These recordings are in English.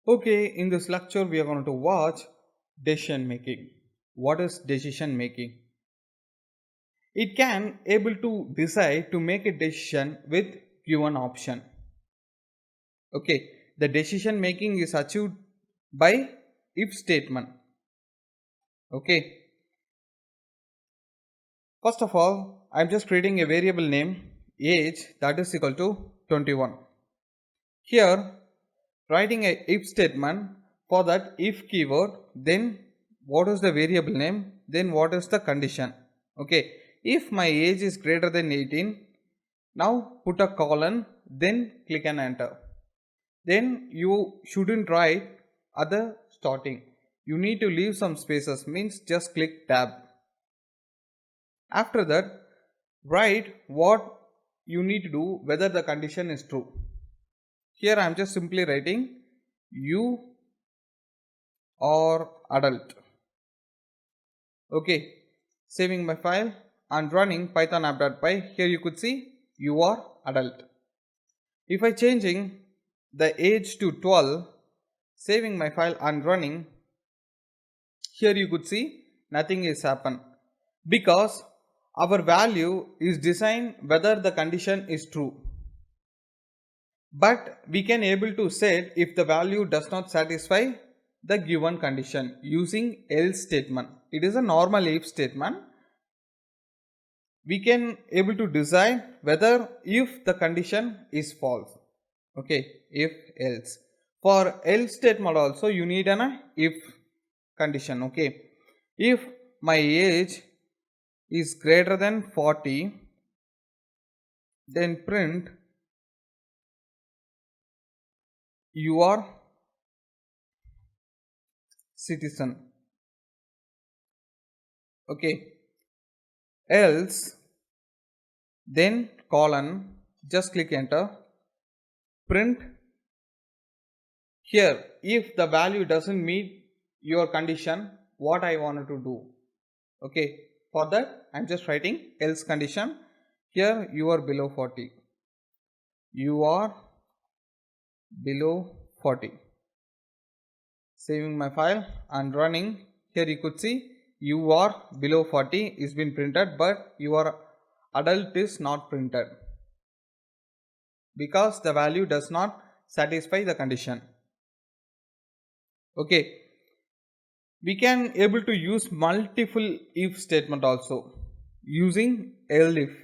Okay, in this lecture we are going to watch decision making. What is decision making? It can able to decide to make a decision with given option. Okay, the decision making is achieved by if statement. Okay, first of all, I'm just creating a variable name age that is equal to 21. Here, writing a if statement for that if keyword, then what is the variable name, then what is the condition. Okay, if my age is greater than 18, now put a colon, then click and enter. Then you shouldn't write at the starting. You need to leave some spaces, means just click tab. After that, write what you need to do, whether the condition is true. Here I am just simply writing you are adult. Okay, saving my file and running python app.py. Here you could see you are adult. If I changing the age to 12, saving my file and running, here you could see nothing is happen because our value is designed whether the condition is true. But we can able to set if the value does not satisfy the given condition using else statement. It is a normal if statement. We can able to decide whether if the condition is false. Okay, if else. For else statement also you need an if condition. Okay, if my age is greater than 40, then print you are citizen. Okay, else, then colon, just click enter, print. Here if the value doesn't meet your condition, what I wanted to do. Okay, for that I'm just writing else condition. Here you are below 40, you are below 40. Saving my file and running. Here you could see you are below 40 is been printed, but your adult is not printed because the value does not satisfy the condition. Okay, we can able to use multiple if statement also using elif.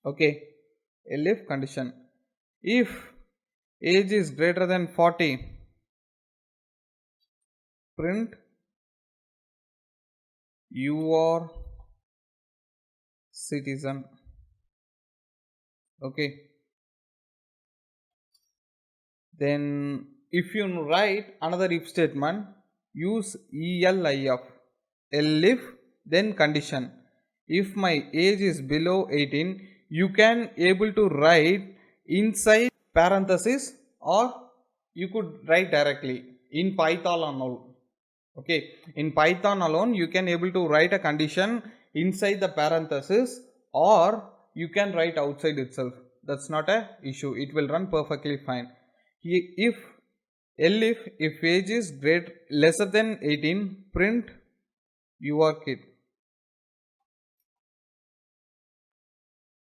Okay, elif condition. If age is greater than 40, print you are citizen. Okay, then if you write another if statement, use elif, elif, then condition. If my age is below 18, you can able to write inside parenthesis, or you could write directly in Python alone. Okay, in Python alone you can able to write a condition inside the parenthesis, or you can write outside itself. That's not a issue, it will run perfectly fine. If elif, if age is lesser than 18, print your kid.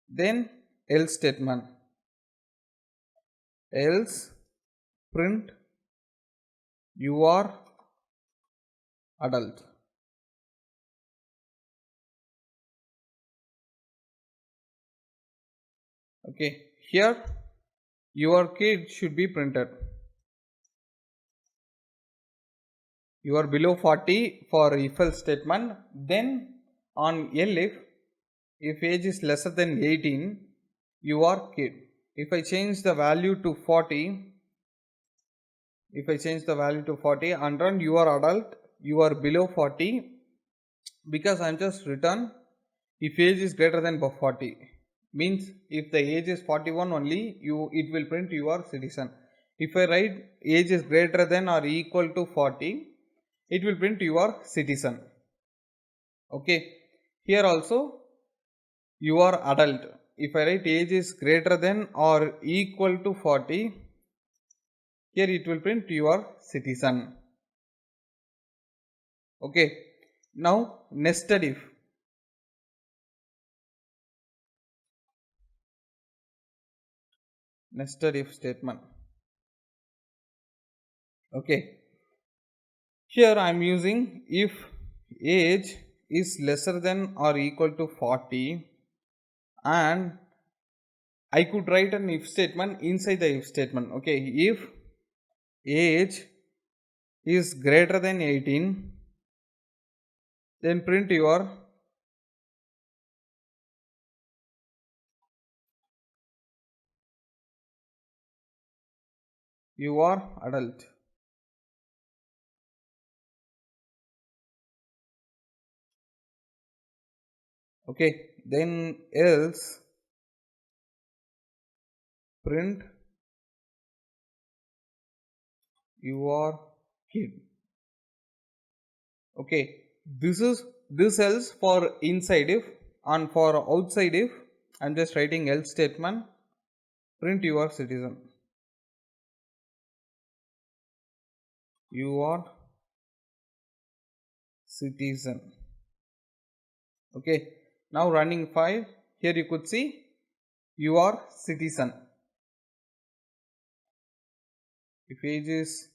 Then else statement, else, print you are adult. Okay, here your kid should be printed. You are below 40 for if else statement. Then on elif, if age is lesser than 18, you are kid. If I change the value to 40, and run you are adult, you are below 40, because I'm just written if age is greater than 40, means if the age is 41 only, it will print you are citizen. If I write age is greater than or equal to 40, it will print you are citizen. Okay, here also you are adult. If I write age is greater than or equal to 40, Here it will print you are citizen. Okay, now nested if. Nested if statement. Okay, here I am using if age is lesser than or equal to 40, and I could write an if statement inside the if statement. Okay, if age is greater than 18, then print you are adult. Okay, then else print you are kid. Okay, this else for inside if, and for outside if I'm just writing else statement, print you are citizen. You are citizen. Okay, now running 5, here you could see you are citizen. If age is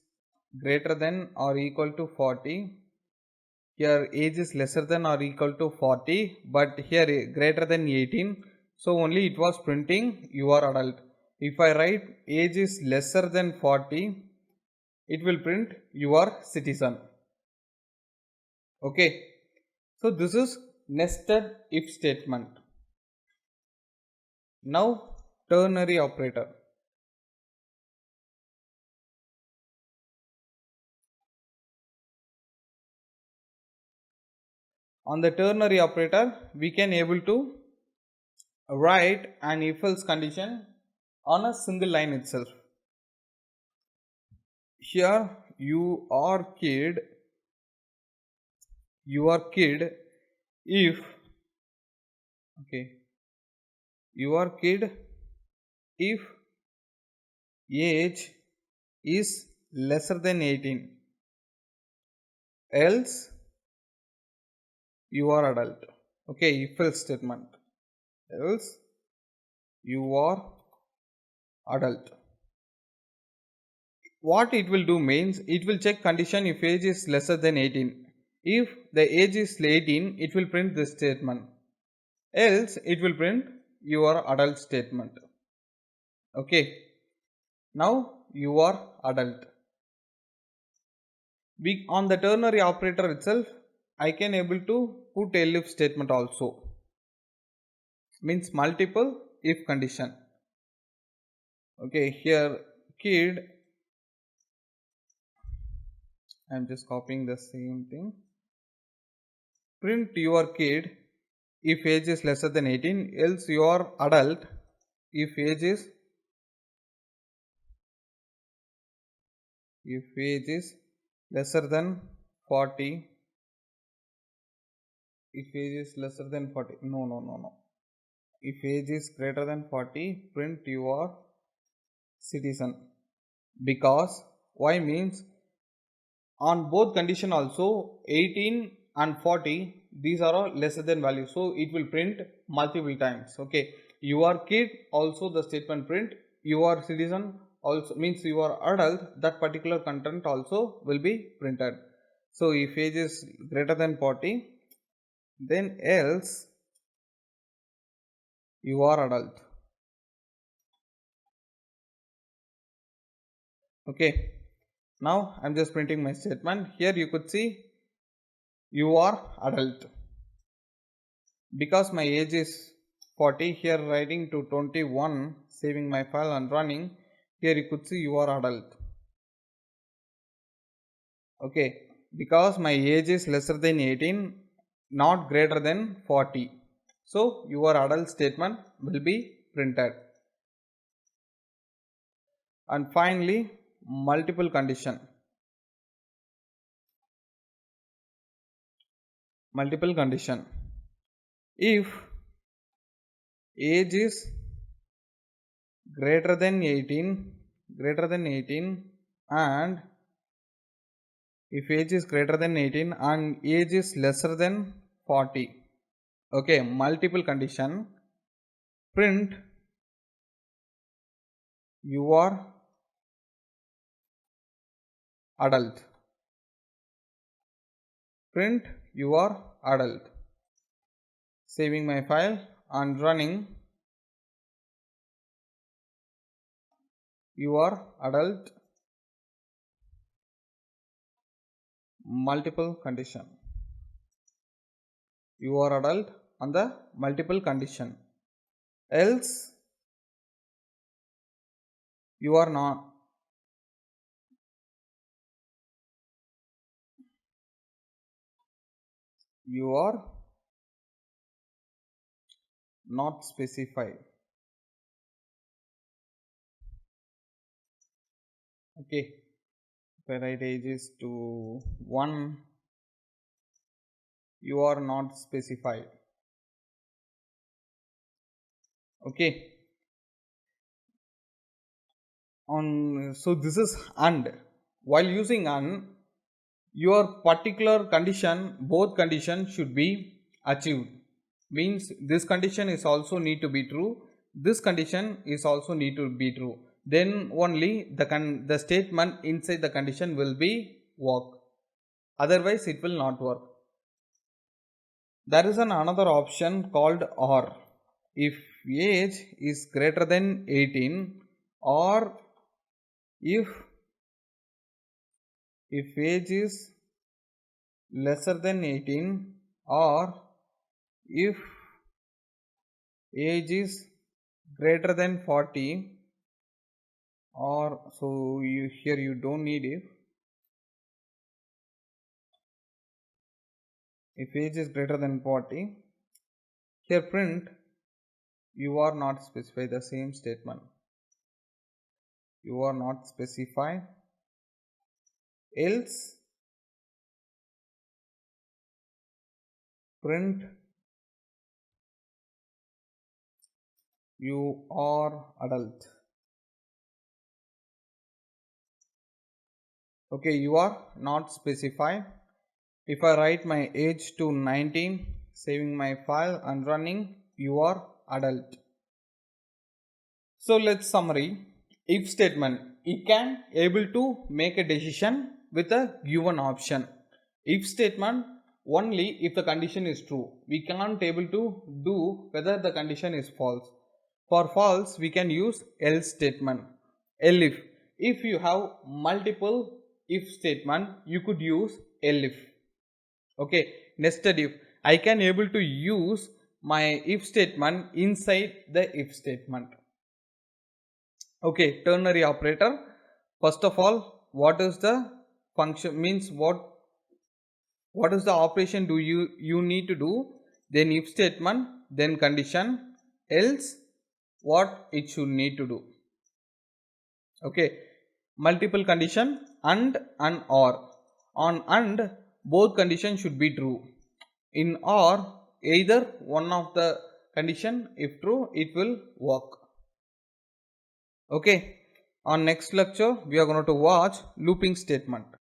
greater than or equal to 40, here age is lesser than or equal to 40, but here greater than 18, so only it was printing you are adult. If I write age is lesser than 40, it will print you are citizen. Okay, so this is nested if statement. Now ternary operator. On the ternary operator, we can able to write an if else condition on a single line itself. Here you are kid if, okay, you are kid if age is lesser than 18, else you are adult. Okay, if else statement, else you are adult. What it will do means, it will check condition if age is lesser than 18. If the age is 18, it will print this statement, else it will print your adult statement. Okay, now you are adult. On the ternary operator itself, I can able to put elif statement also, means multiple if condition. Okay, here kid, I am just copying the same thing, print your kid if age is lesser than 18, else you are adult if age is lesser than 40. If age is lesser than 40, no, if age is greater than 40, print you are citizen. Because why means, on both condition also 18 and 40, these are all lesser than value, so it will print multiple times. Okay, you are kid also the statement print, you are citizen also means you are adult, that particular content also will be printed. So if age is greater than 40, then else you are adult. Okay, now I'm just printing my statement. Here you could see you are adult. Because my age is 40, here writing to 21, saving my file and running, here you could see you are adult. Okay, because my age is lesser than 18, not greater than 40, so your adult statement will be printed. And finally, multiple condition. If age is greater than 18, and if age is greater than 18 and age is lesser than 40. Okay, multiple condition. Print you are adult. Print you are adult. Saving my file and running. You are adult. Multiple condition. You are adult on the multiple condition. Else you are not. You are not specified. Okay, if I write age is to 1, you are not specified. Okay, so this is and. While using and, your particular condition, both conditions should be achieved. Means this condition is also need to be true, this condition is also need to be true, then only the statement inside the condition will be work, otherwise it will not work. There is another option called or. If age is greater than 18 or if age is lesser than 18 or if age is greater than 40 or so here you don't need if age is greater than 40, here print you are not specified, the same statement, you are not specified, else print you are adult. Okay, you are not specified. If I write my age to 19, saving my file and running, you are adult. So let's summary. If statement, it can able to make a decision with a given option. If statement only if the condition is true. We cannot able to do whether the condition is false. For false, we can use else statement. Elif. If you have multiple if statement, you could use elif. Okay, nested if. I can able to use my if statement inside the if statement. Okay, ternary operator. First of all, what is the function, means what is the operation do you need to do, then if statement, then condition, else what it should need to do. Okay, multiple condition and or. On and both conditions should be true. In or either one of the condition if true it will work. Okay, on next lecture we are going to watch looping statement.